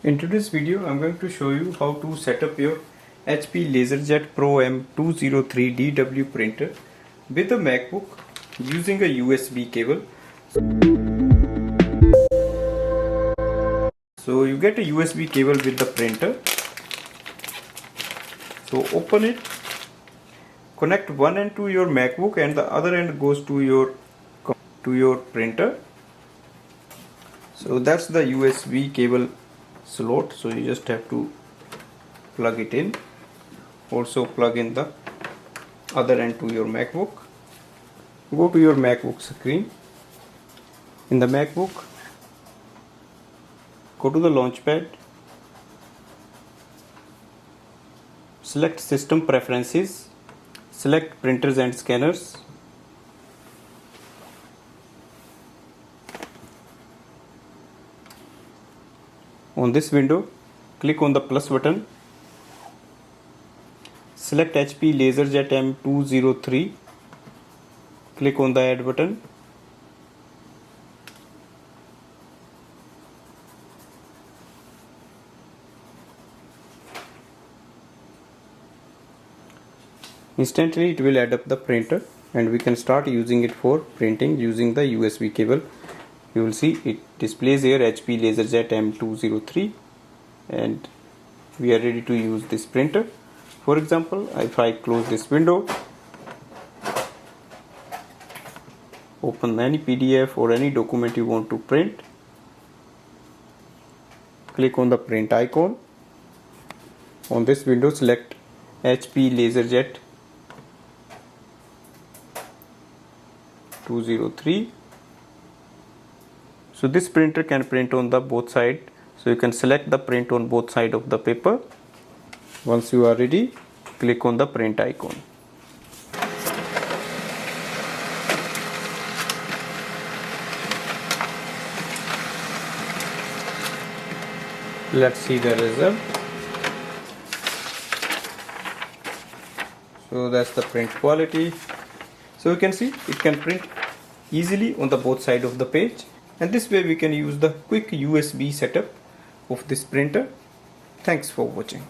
In today's video, I'm going to show you how to set up your HP LaserJet Pro M203dw printer with a MacBook using a USB cable. So you get a USB cable with the printer. So open it, connect one end to your MacBook and the other end goes to your printer. So that's the USB cable slot, so you just have to plug it in. Also plug in the other end to your MacBook. Go to your MacBook screen. In the MacBook, go to the launchpad, select system preferences, select printers and scanners. On this window, click on the plus button, select HP LaserJet M203, click on the add button, instantly it will add up the printer and we can start using it for printing using the USB cable. You will see it displays here HP LaserJet M203 and we are ready to use this printer. For example, if I close this window, open any PDF or any document you want to print, click on the print icon. On this window, select HP LaserJet 203. So this printer can print on the both side, so you can select the print on both side of the paper. Once you are ready, click on the print icon. Let's see the result. So that's the print quality. So you can see it can print easily on the both side of the page. And this way we can use the quick USB setup of this printer. Thanks for watching.